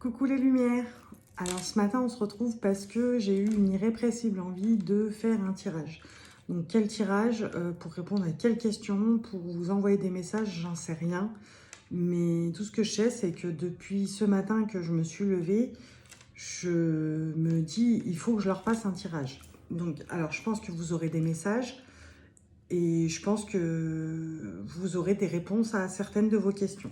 Coucou les lumières. Alors ce matin on se retrouve parce que j'ai eu une irrépressible envie de faire un tirage. Donc quel tirage, pour répondre à quelles questions, pour vous envoyer des messages, j'en sais rien. Mais tout ce que je sais, c'est que depuis ce matin que je me suis levée, je me dis il faut que je leur fasse un tirage. Donc alors je pense que vous aurez des messages et je pense que vous aurez des réponses à certaines de vos questions.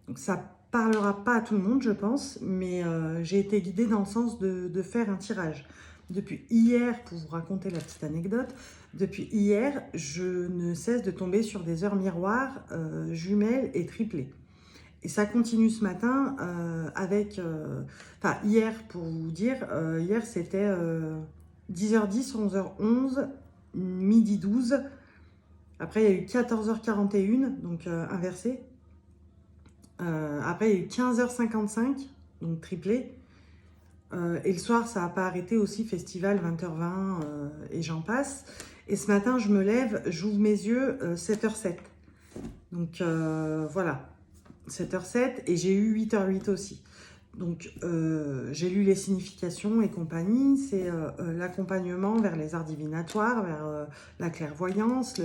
Donc ça parlera pas à tout le monde, je pense, mais j'ai été guidée dans le sens de faire un tirage. Depuis hier, pour vous raconter la petite anecdote, depuis hier, je ne cesse de tomber sur des heures miroirs, jumelles et triplées. Et ça continue ce matin avec... Enfin, hier, pour vous dire, hier c'était 10h10, 11h11, midi 12. Après, il y a eu 14h41, donc inversé. Après, il y a eu 15h55, donc triplé. Et le soir, ça n'a pas arrêté aussi, festival 20h20 et j'en passe. Et ce matin, je me lève, j'ouvre mes yeux, 7h07. Donc voilà, 7h07 et j'ai eu 8h08 aussi. Donc j'ai lu les significations et compagnie. C'est l'accompagnement vers les arts divinatoires, vers la clairvoyance,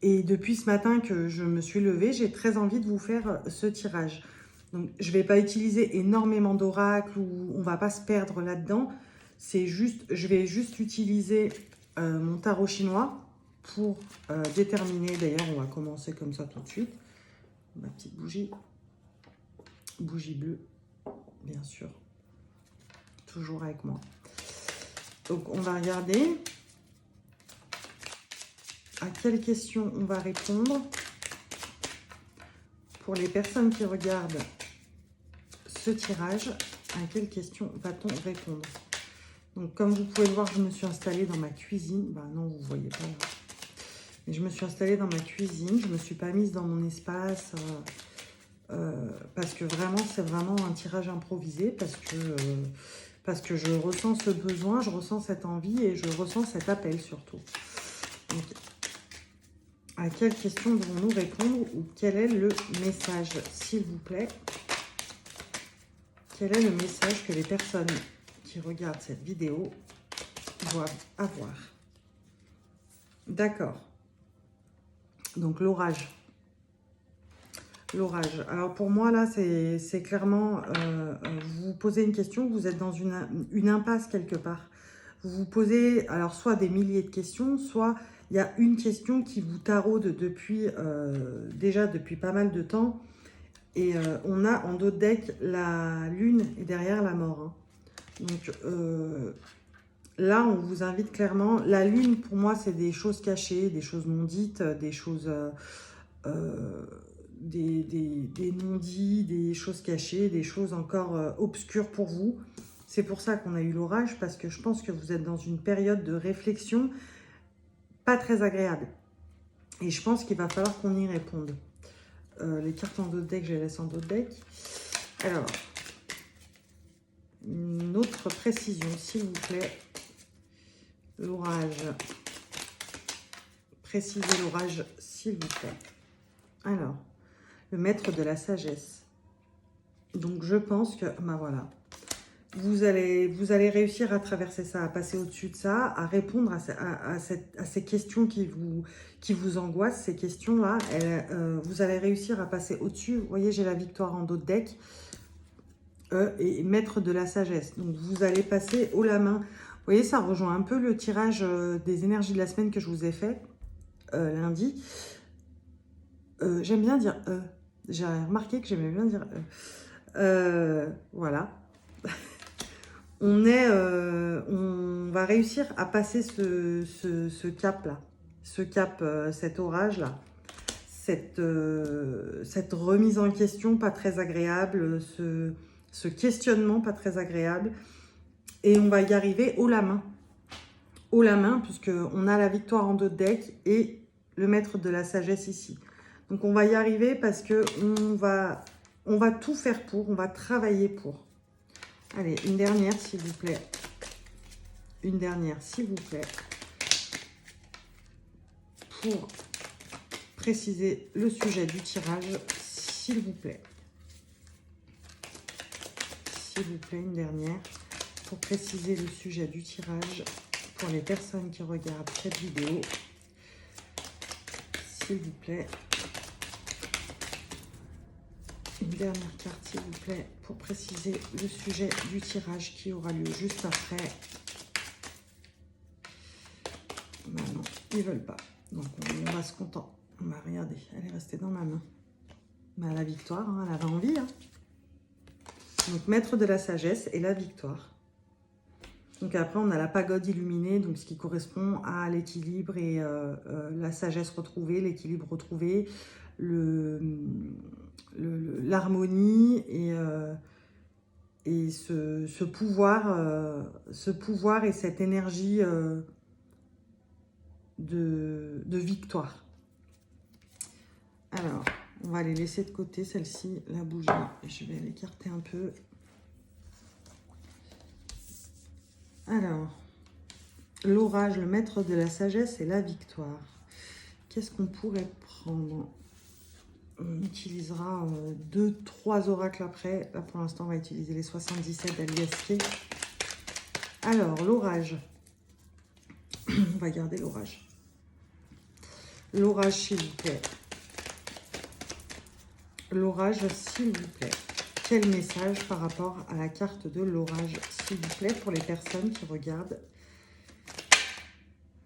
Et depuis ce matin que je me suis levée, j'ai très envie de vous faire ce tirage. Donc, je ne vais pas utiliser énormément d'oracles ou on ne va pas se perdre là-dedans. C'est juste, je vais juste utiliser mon tarot chinois pour déterminer. D'ailleurs, on va commencer comme ça tout de suite. Ma petite bougie. Bougie bleue, bien sûr. Toujours avec moi. Donc, on va regarder à quelles questions on va répondre. Pour les personnes qui regardent ce tirage, à quelles questions va-t-on répondre? Donc, comme vous pouvez le voir, je me suis installée dans ma cuisine. Bah non, vous ne voyez pas là. Mais je me suis installée dans ma cuisine. Je ne me suis pas mise dans mon espace parce que vraiment, c'est vraiment un tirage improvisé parce que je ressens ce besoin, je ressens cette envie et je ressens cet appel surtout. Donc, à quelles questions devons-nous répondre ou quel est le message, s'il vous plaît? Quel est le message que les personnes qui regardent cette vidéo doivent avoir? D'accord. Donc, l'orage. L'orage. Alors, pour moi, là, c'est clairement... vous vous posez une question, vous êtes dans une impasse quelque part. Vous vous posez, alors, soit des milliers de questions, soit il y a une question qui vous taraude depuis, déjà depuis pas mal de temps. Et on a en dos de deck la lune et derrière la mort. Hein. Donc là, on vous invite clairement. La lune, pour moi, c'est des choses cachées, des choses non dites, des choses, des non-dits, des choses cachées, des choses encore obscures pour vous. C'est pour ça qu'on a eu l'orage, parce que je pense que vous êtes dans une période de réflexion pas très agréable. Et je pense qu'il va falloir qu'on y réponde. Les cartes en dos de deck, je les laisse en dos de deck. Alors, une autre précision, s'il vous plaît. L'orage. Précisez l'orage, s'il vous plaît. Alors, le maître de la sagesse. Donc, je pense que, ben voilà, vous allez réussir à traverser ça, à passer au-dessus de ça, à répondre à ces questions qui vous angoissent, ces questions-là. Vous allez réussir à passer au-dessus. Vous voyez, j'ai la victoire en dos de deck. Et maître de la sagesse. Donc, vous allez passer haut la main. Vous voyez, ça rejoint un peu le tirage des énergies de la semaine que je vous ai fait lundi. J'aime bien dire j'ai remarqué que j'aimais bien dire voilà. On va réussir à passer ce cap-là. Ce cap, cet orage-là. Cette remise en question pas très agréable, ce questionnement pas très agréable. Et on va y arriver haut la main. Haut la main, puisqu'on a la victoire en dos de deck et le maître de la sagesse ici. Donc on va y arriver parce qu'on va tout faire pour, on va travailler pour. Allez, une dernière s'il vous plaît. Une dernière s'il vous plaît. Pour préciser le sujet du tirage, s'il vous plaît. s'il vous plaît, une dernière, pour préciser le sujet du tirage pour les personnes qui regardent cette vidéo. S'il vous plaît. Une dernière carte, s'il vous plaît, pour préciser le sujet du tirage qui aura lieu juste après. Ben non, ils veulent pas. Donc on va se contenter. On va regarder, elle est restée dans ma main. Ben, la victoire, hein, elle avait envie. Hein. Donc maître de la sagesse et la victoire. Donc après on a la pagode illuminée, donc ce qui correspond à l'équilibre et la sagesse retrouvée, l'équilibre retrouvé, l'harmonie et ce pouvoir et cette énergie de victoire. Alors, on va les laisser de côté, celle-ci, la bougie, et je vais l'écarter un peu. Alors, l'orage, le maître de la sagesse et la victoire. Qu'est-ce qu'on pourrait prendre? On utilisera 2-3 oracles après. Là, pour l'instant, on va utiliser les 77 d'Aliastier. Alors, l'orage. On va garder l'orage. L'orage, s'il vous plaît. L'orage, s'il vous plaît. Quel message par rapport à la carte de l'orage, s'il vous plaît, pour les personnes qui regardent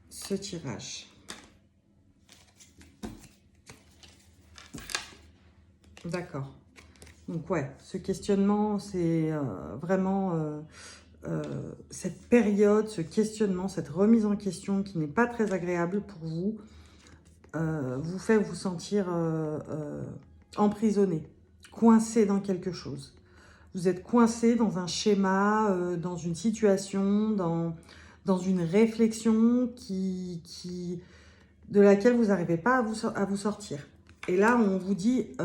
ce tirage? D'accord. Donc ouais, ce questionnement, c'est vraiment cette période, ce questionnement, cette remise en question qui n'est pas très agréable pour vous, vous fait vous sentir emprisonné, coincé dans quelque chose. Vous êtes coincé dans un schéma, dans une situation, dans une réflexion de laquelle vous n'arrivez pas à vous sortir. Et là, on vous dit,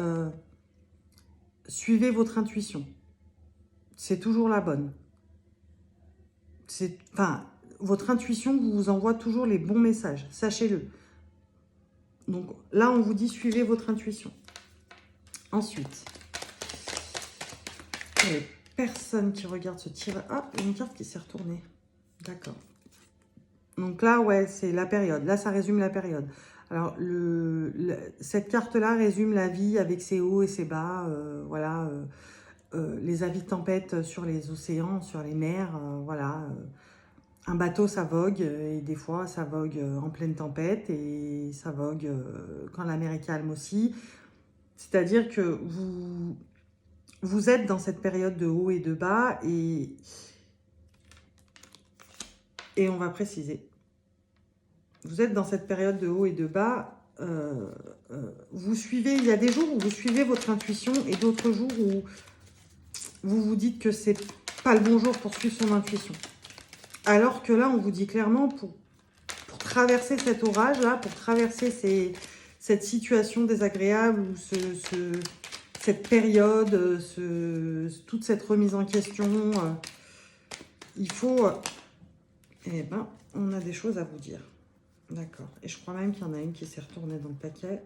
suivez votre intuition. C'est toujours la bonne. Enfin, votre intuition vous envoie toujours les bons messages, sachez-le. Donc là, on vous dit, suivez votre intuition. Ensuite, les personnes qui regardent ce tirage... Ah, il y a une carte qui s'est retournée. D'accord. Donc là, ouais, c'est la période. Là, ça résume la période. Alors, cette carte-là résume la vie avec ses hauts et ses bas. Voilà, les avis de tempête sur les océans, sur les mers. Voilà, un bateau, ça vogue. Et des fois, ça vogue en pleine tempête. Et ça vogue quand la mer est calme aussi. C'est-à-dire que vous êtes dans cette période de haut et de bas. Et on va préciser. Vous êtes dans cette période de haut et de bas. Vous suivez, il y a des jours où vous suivez votre intuition et d'autres jours où vous vous dites que c'est pas le bon jour pour suivre son intuition. Alors que là, on vous dit clairement, pour traverser cet orage-là, pour traverser cette situation désagréable ou cette période, toute cette remise en question, il faut... eh ben, on a des choses à vous dire. D'accord. Et je crois même qu'il y en a une qui s'est retournée dans le paquet.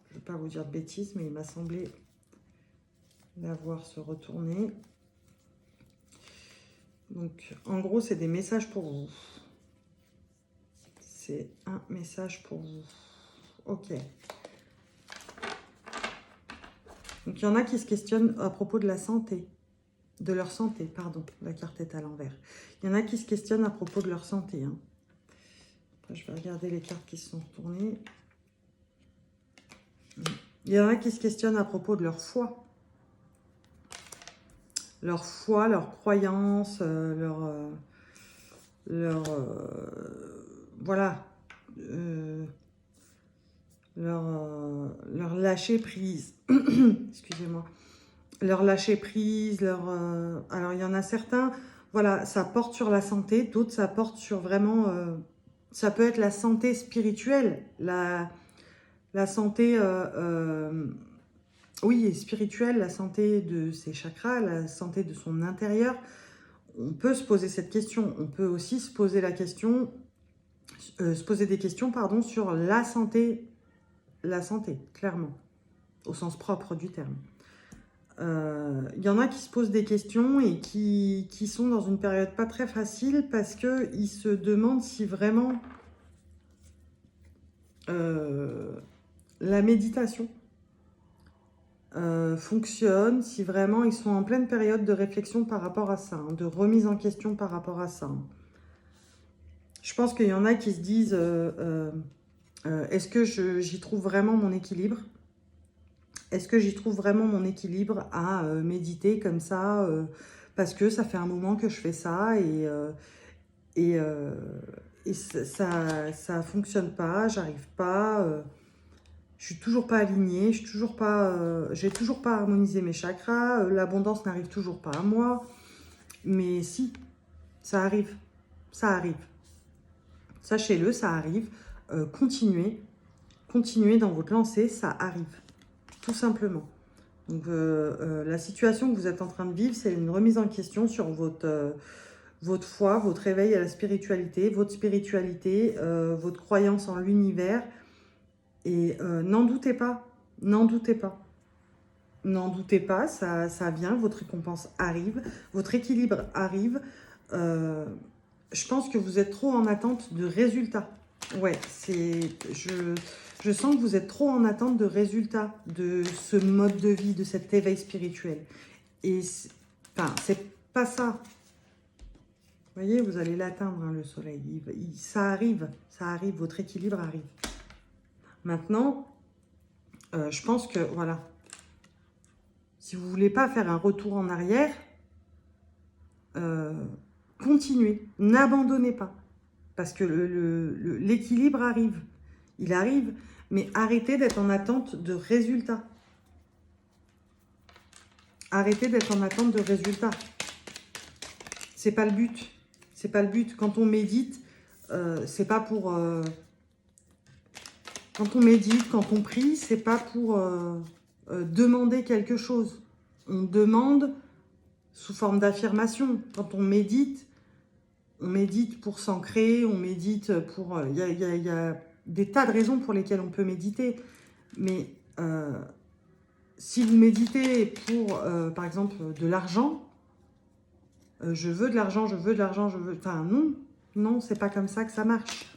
Je ne vais pas vous dire de bêtises, mais il m'a semblé la voir se retourner. Donc, en gros, c'est des messages pour vous. C'est un message pour vous. Ok. Donc, il y en a qui se questionnent à propos de la santé. De leur santé, pardon. La carte est à l'envers. Il y en a qui se questionnent à propos de leur santé, hein. Après, je vais regarder les cartes qui se sont retournées. Il y en a qui se questionnent à propos de leur foi. Leur foi, leur croyance, voilà, leur lâcher prise. Excusez-moi. Leur lâcher prise, alors il y en a certains, voilà, ça porte sur la santé, d'autres ça porte sur vraiment, ça peut être la santé spirituelle, la santé, oui, spirituelle, la santé de ses chakras, la santé de son intérieur. On peut se poser cette question. On peut aussi se poser la question, se poser des questions, pardon, sur la santé, clairement, au sens propre du terme. Il y en a qui se posent des questions et qui sont dans une période pas très facile parce qu'ils se demandent si vraiment la méditation fonctionne, si vraiment ils sont en pleine période de réflexion par rapport à ça, hein, de remise en question par rapport à ça. Hein. Je pense qu'il y en a qui se disent est-ce que j'y trouve vraiment mon équilibre? Est-ce que j'y trouve vraiment mon équilibre à méditer comme ça parce que ça fait un moment que je fais ça et, ça fonctionne pas, j'arrive pas, je suis toujours pas alignée, j'ai toujours pas harmonisé mes chakras, l'abondance n'arrive toujours pas à moi. Mais si, ça arrive, ça arrive. Sachez-le, ça arrive. Continuez dans votre lancée, ça arrive, tout simplement. Donc, la situation que vous êtes en train de vivre, c'est une remise en question sur votre foi, votre éveil à la spiritualité, votre croyance en l'univers. Et n'en doutez pas, n'en doutez pas. N'en doutez pas, ça vient, votre récompense arrive, votre équilibre arrive. Je pense que vous êtes trop en attente de résultats. Ouais, je sens que vous êtes trop en attente de résultats de ce mode de vie, de cet éveil spirituel. Et enfin, c'est pas ça. Vous voyez, vous allez l'atteindre, hein, le soleil. Ça arrive, votre équilibre arrive. Maintenant, je pense que, voilà, si vous ne voulez pas faire un retour en arrière, continuez, n'abandonnez pas. Parce que l'équilibre arrive. Il arrive, mais arrêtez d'être en attente de résultats. Arrêtez d'être en attente de résultats. C'est pas le but. C'est pas le but. Quand on médite, c'est pas pour... quand on médite, quand on prie, c'est pas pour demander quelque chose. On demande sous forme d'affirmation. Quand on médite pour s'ancrer, on médite pour... Il y a des tas de raisons pour lesquelles on peut méditer. Mais si vous méditez pour, par exemple, de l'argent, je veux de l'argent, je veux de l'argent, je veux... Enfin, non, non, c'est pas comme ça que ça marche.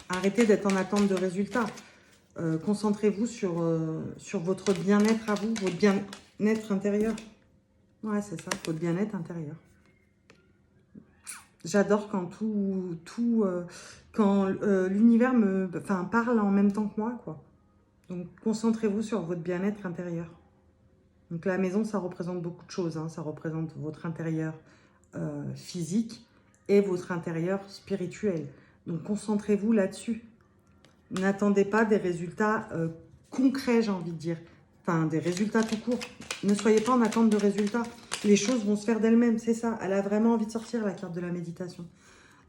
Arrêtez d'être en attente de résultats. Concentrez-vous sur votre bien-être à vous, votre bien-être intérieur. Ouais, c'est ça, votre bien-être intérieur. J'adore quand quand l'univers parle en même temps que moi, quoi. Donc, concentrez-vous sur votre bien-être intérieur. Donc, la maison, ça représente beaucoup de choses. Hein. Ça représente votre intérieur physique et votre intérieur spirituel. Donc, concentrez-vous là-dessus. N'attendez pas des résultats concrets, j'ai envie de dire. Enfin, des résultats tout court. Ne soyez pas en attente de résultats. Les choses vont se faire d'elles-mêmes, c'est ça. Elle a vraiment envie de sortir, la carte de la méditation.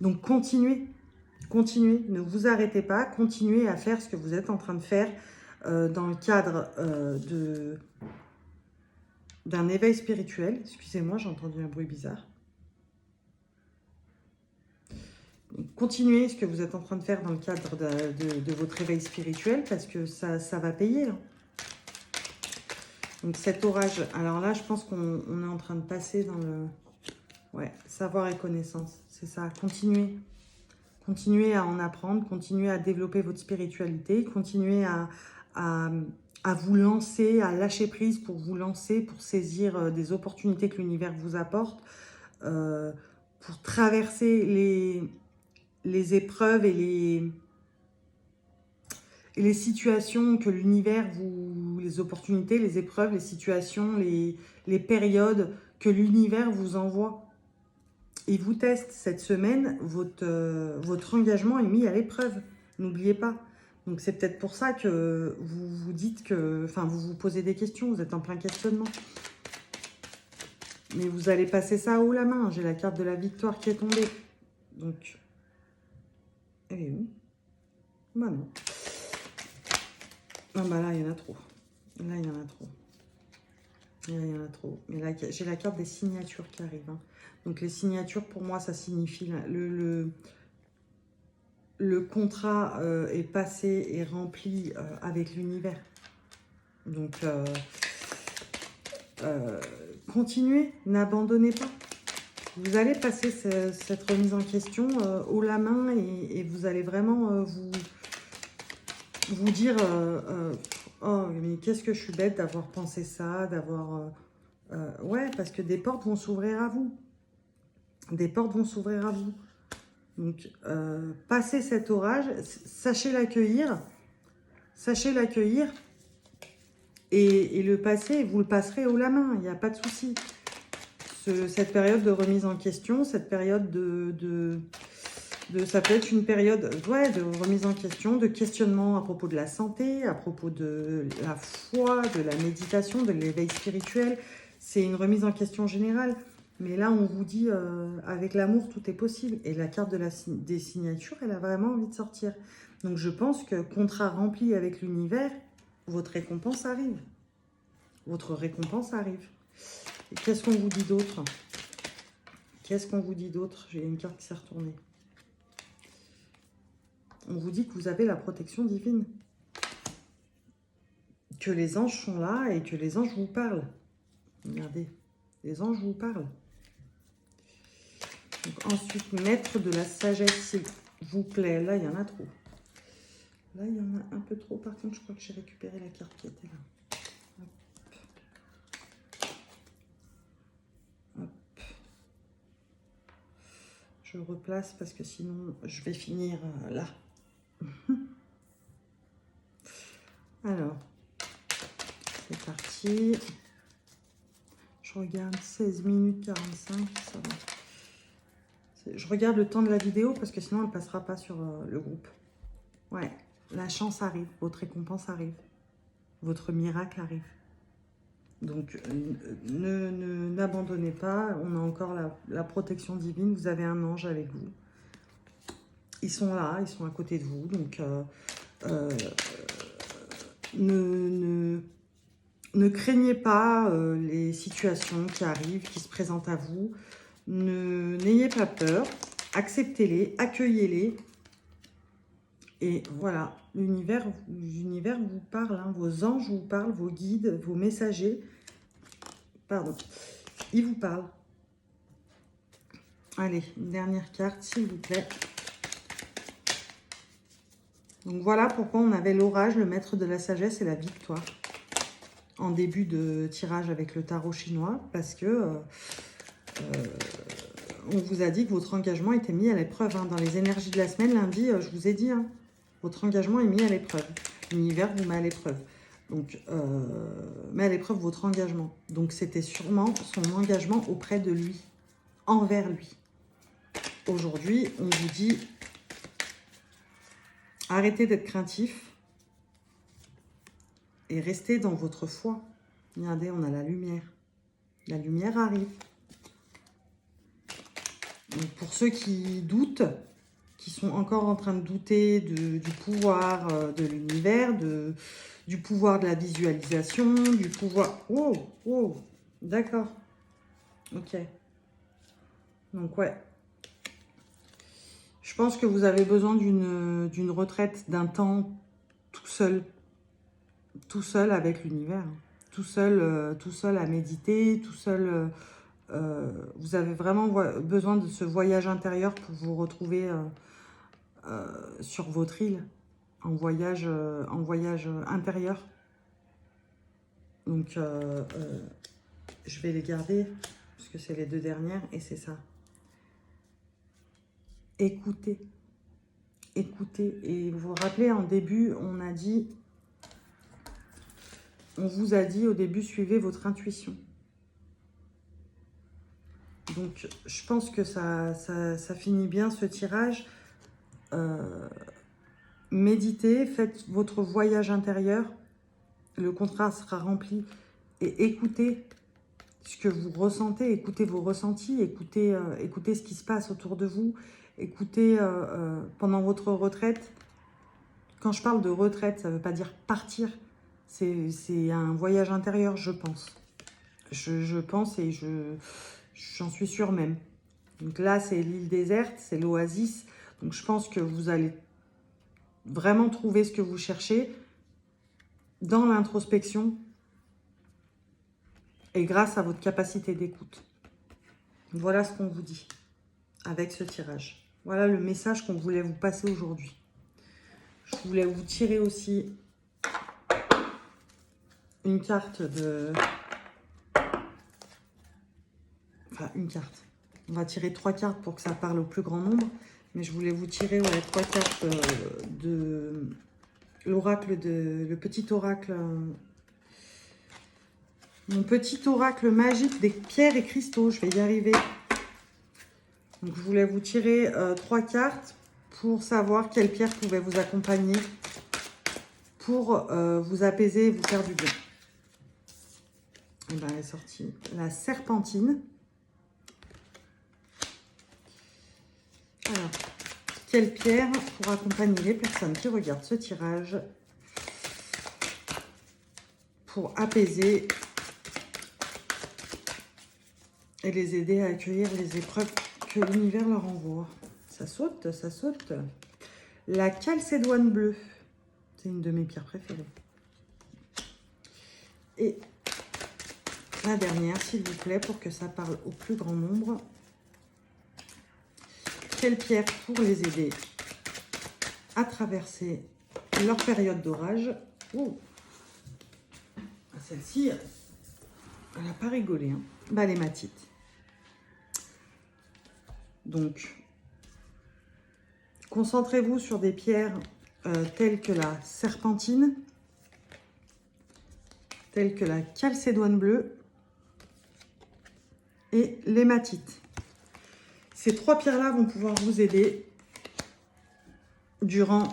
Donc, continuez. Continuez. Ne vous arrêtez pas. Continuez à faire ce que vous êtes en train de faire dans le cadre d'un éveil spirituel. Excusez-moi, j'ai entendu un bruit bizarre. Continuez ce que vous êtes en train de faire dans le cadre de votre éveil spirituel parce que ça va payer. Hein. Donc cet orage, alors là je pense qu'on est en train de passer dans le savoir et connaissance. C'est ça, continuez. Continuez à en apprendre, continuez à développer votre spiritualité, continuez à vous lancer, à lâcher prise pour vous lancer, pour saisir des opportunités que l'univers vous apporte, pour traverser les épreuves et les situations que l'univers les opportunités, les épreuves, les situations, les périodes que l'univers vous envoie. Il vous teste cette semaine, votre engagement est mis à l'épreuve, n'oubliez pas. Donc c'est peut-être pour ça que vous vous dites que, enfin vous vous posez des questions, vous êtes en plein questionnement. Mais vous allez passer ça haut la main, j'ai la carte de la victoire qui est tombée. Donc, elle est où? Bah non. Ah bah là, il y en a trop. Là, il y en a trop. Là, il y en a trop. Mais là, j'ai la carte des signatures qui arrivent. Hein. Donc, les signatures, pour moi, ça signifie... Le contrat est passé et rempli avec l'univers. Donc, continuez, n'abandonnez pas. Vous allez passer cette remise en question haut la main et vous allez vraiment vous dire oh, mais qu'est-ce que je suis bête d'avoir pensé ça, d'avoir... ouais, parce que des portes vont s'ouvrir à vous. Des portes vont s'ouvrir à vous. Donc, passez cet orage, sachez l'accueillir. Sachez l'accueillir. Et le passer, vous le passerez haut la main, il n'y a pas de souci. Cette période de remise en question, cette période ça peut être une période ouais, de remise en question, de questionnement à propos de la santé, à propos de la foi, de la méditation, de l'éveil spirituel. C'est une remise en question générale. Mais là, on vous dit, avec l'amour, tout est possible. Et la carte des signatures, elle a vraiment envie de sortir. Donc, je pense que contrat rempli avec l'univers, votre récompense arrive. Votre récompense arrive. Qu'est-ce qu'on vous dit d'autre? Qu'est-ce qu'on vous dit d'autre? J'ai une carte qui s'est retournée. On vous dit que vous avez la protection divine. Que les anges sont là et que les anges vous parlent. Regardez, les anges vous parlent. Donc, ensuite, maître de la sagesse, s'il vous plaît. Là, il y en a trop. Là, il y en a un peu trop. Par contre, je crois que j'ai récupéré la carte qui était là. Je replace parce que sinon, je vais finir là. Alors, c'est parti. Je regarde 16 minutes 45, ça va. Je regarde le temps de la vidéo parce que sinon, elle ne passera pas sur le groupe. Ouais, la chance arrive, votre récompense arrive. Votre miracle arrive. Donc, n'abandonnez pas. On a encore la protection divine. Vous avez un ange avec vous. Ils sont là, ils sont à côté de vous. Donc, ne craignez pas les situations qui arrivent, qui se présentent à vous. N'ayez pas peur. Acceptez-les, accueillez-les. Et voilà, l'univers vous parle, hein, vos anges vous parlent, vos guides, vos messagers. Pardon, ils vous parlent. Allez, une dernière carte, s'il vous plaît. Donc voilà pourquoi on avait l'orage, le maître de la sagesse et la victoire. En début de tirage avec le tarot chinois, parce que on vous a dit que votre engagement était mis à l'épreuve. Hein. Dans les énergies de la semaine, lundi, je vous ai dit, hein, votre engagement est mis à l'épreuve. L'univers vous met à l'épreuve. Donc, met à l'épreuve votre engagement. Donc, c'était sûrement son engagement auprès de lui, envers lui. Aujourd'hui, on vous dit, arrêtez d'être craintif et restez dans votre foi. Regardez, on a la lumière. La lumière arrive. Donc, pour ceux qui doutent, qui sont encore en train de douter du pouvoir de l'univers, du pouvoir de la visualisation, du pouvoir... Oh, oh, d'accord. Ok. Donc, ouais. Je pense que vous avez besoin d'une retraite, d'un temps tout seul avec l'univers. Tout seul à méditer, tout seul... vous avez vraiment besoin de ce voyage intérieur pour vous retrouver sur votre île, en voyage intérieur. Donc, je vais les garder, parce que c'est les deux dernières, et c'est ça. Écoutez. Écoutez. Et vous vous rappelez, en début, on vous a dit au début, suivez votre intuition. Donc, je pense que ça finit bien ce tirage. Méditez, faites votre voyage intérieur. Le contrat sera rempli. Et écoutez ce que vous ressentez, écoutez vos ressentis, écoutez ce qui se passe autour de vous. Écoutez pendant votre retraite. Quand je parle de retraite, ça ne veut pas dire partir. C'est un voyage intérieur, je pense. Je pense et j'en suis sûre même. Donc là, c'est l'île déserte, c'est l'oasis. Donc je pense que vous allez vraiment trouver ce que vous cherchez dans l'introspection. et grâce à votre capacité d'écoute. Voilà ce qu'on vous dit avec ce tirage. Voilà le message qu'on voulait vous passer aujourd'hui. Je voulais vous tirer aussi une carte de... Enfin, une carte. On va tirer 3 cartes pour que ça parle au plus grand nombre. Mais je voulais vous tirer 3 cartes de l'oracle, le petit oracle... mon petit oracle magique des pierres et cristaux. Je vais y arriver. Donc, je voulais vous tirer 3 cartes pour savoir quelle pierre pouvait vous accompagner pour vous apaiser et vous faire du bien. Et bien, elle est sortie la serpentine. Alors, quelle pierre pour accompagner les personnes qui regardent ce tirage pour apaiser et les aider à accueillir les épreuves que l'univers leur envoie. Ça saute, ça saute. La calcédoine bleue. C'est une de mes pierres préférées. Et la dernière, s'il vous plaît, pour que ça parle au plus grand nombre. Quelle pierre pour les aider à traverser leur période d'orage. Oh, celle-ci, elle n'a pas rigolé. Hein. Bah, les matites. Donc, concentrez-vous sur des pierres telles que la serpentine, telles que la calcédoine bleue et l'hématite. Ces 3 pierres-là vont pouvoir vous aider durant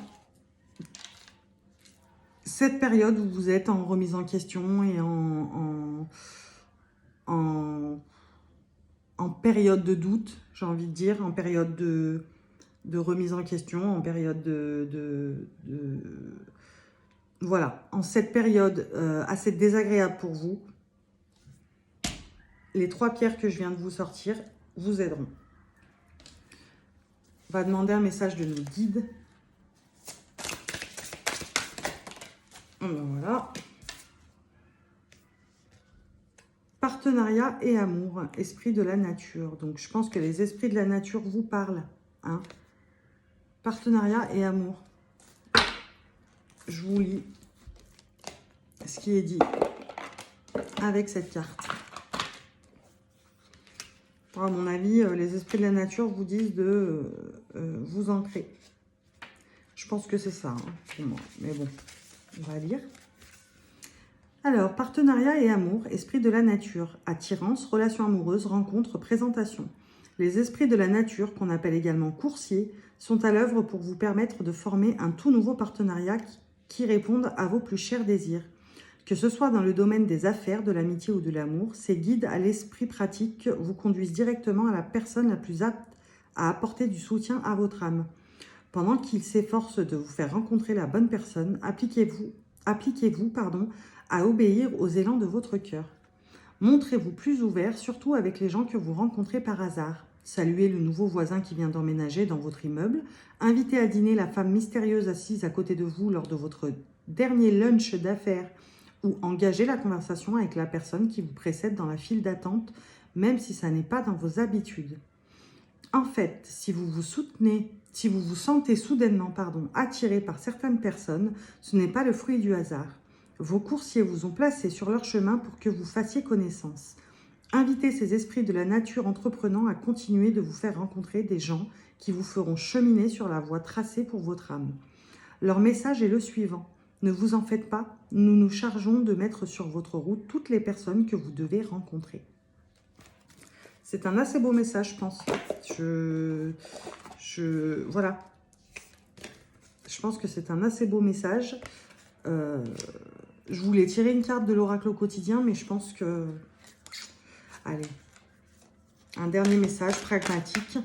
cette période où vous êtes en remise en question et en période de doute, j'ai envie de dire, en période de remise en question, en période voilà, en cette période assez désagréable pour vous, les 3 pierres que je viens de vous sortir vous aideront. On va demander un message de nos guides. Voilà. Partenariat et amour, esprit de la nature. Donc, je pense que les esprits de la nature vous parlent. Hein. Partenariat et amour. Je vous lis ce qui est dit avec cette carte. À mon avis, les esprits de la nature vous disent de vous ancrer. Je pense que c'est ça, hein, pour moi. Mais bon, on va lire. Alors, partenariat et amour, esprit de la nature, attirance, relation amoureuse, rencontre, présentation. Les esprits de la nature, qu'on appelle également coursiers, sont à l'œuvre pour vous permettre de former un tout nouveau partenariat qui réponde à vos plus chers désirs. Que ce soit dans le domaine des affaires, de l'amitié ou de l'amour, ces guides à l'esprit pratique vous conduisent directement à la personne la plus apte à apporter du soutien à votre âme. Pendant qu'ils s'efforcent de vous faire rencontrer la bonne personne, appliquez-vous à obéir aux élans de votre cœur. Montrez-vous plus ouvert, surtout avec les gens que vous rencontrez par hasard. Saluez le nouveau voisin qui vient d'emménager dans votre immeuble. Invitez à dîner la femme mystérieuse assise à côté de vous lors de votre dernier lunch d'affaires ou engagez la conversation avec la personne qui vous précède dans la file d'attente, même si ça n'est pas dans vos habitudes. En fait, si vous vous sentez soudainement attiré par certaines personnes, ce n'est pas le fruit du hasard. Vos coursiers vous ont placé sur leur chemin pour que vous fassiez connaissance. Invitez ces esprits de la nature entreprenants à continuer de vous faire rencontrer des gens qui vous feront cheminer sur la voie tracée pour votre âme. Leur message est le suivant. Ne vous en faites pas, nous nous chargeons de mettre sur votre route toutes les personnes que vous devez rencontrer. C'est un assez beau message, je pense. Voilà. Je pense que c'est un assez beau message. Je voulais tirer une carte de l'oracle au quotidien, mais je pense que... Allez. Un dernier message pragmatique.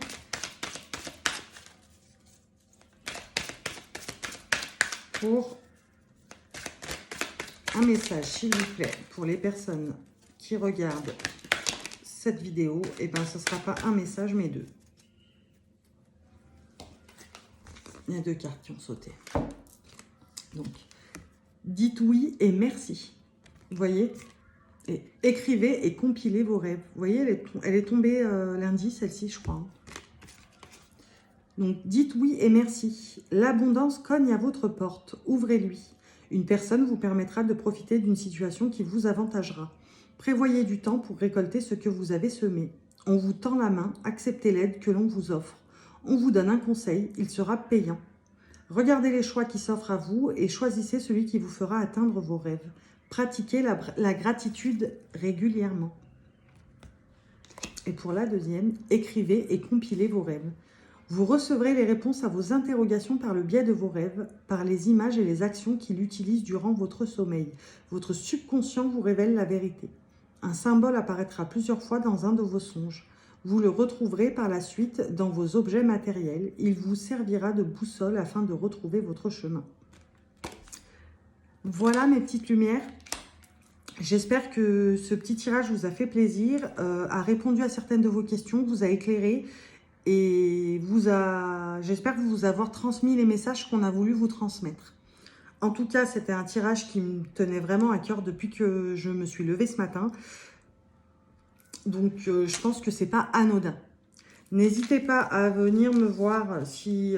Pour un message, s'il vous plaît, pour les personnes qui regardent cette vidéo, et bien ce ne sera pas un message, mais 2. Il y a 2 cartes qui ont sauté. Donc, dites oui et merci. Vous voyez, Et écrivez et compilez vos rêves. Vous voyez, elle est tombée lundi, celle-ci, je crois. Donc, dites oui et merci. L'abondance cogne à votre porte. Ouvrez-lui. Une personne vous permettra de profiter d'une situation qui vous avantagera. Prévoyez du temps pour récolter ce que vous avez semé. On vous tend la main, acceptez l'aide que l'on vous offre. On vous donne un conseil, il sera payant. Regardez les choix qui s'offrent à vous et choisissez celui qui vous fera atteindre vos rêves. Pratiquez la gratitude régulièrement. Et pour la deuxième, écrivez et compilez vos rêves. Vous recevrez les réponses à vos interrogations par le biais de vos rêves, par les images et les actions qu'il utilise durant votre sommeil. Votre subconscient vous révèle la vérité. Un symbole apparaîtra plusieurs fois dans un de vos songes. Vous le retrouverez par la suite dans vos objets matériels. Il vous servira de boussole afin de retrouver votre chemin. Voilà mes petites lumières. J'espère que ce petit tirage vous a fait plaisir, a répondu à certaines de vos questions, vous a éclairé et j'espère vous avoir transmis les messages qu'on a voulu vous transmettre. En tout cas, c'était un tirage qui me tenait vraiment à cœur depuis que je me suis levée ce matin. Donc, je pense que c'est pas anodin. N'hésitez pas à venir me voir si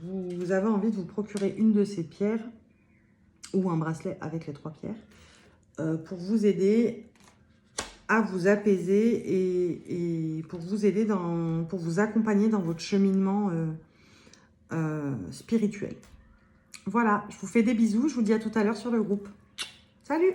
vous avez envie de vous procurer une de ces pierres ou un bracelet avec les 3 pierres pour vous aider à vous apaiser et pour vous aider pour vous accompagner dans votre cheminement spirituel. Voilà, je vous fais des bisous, je vous dis à tout à l'heure sur le groupe. Salut!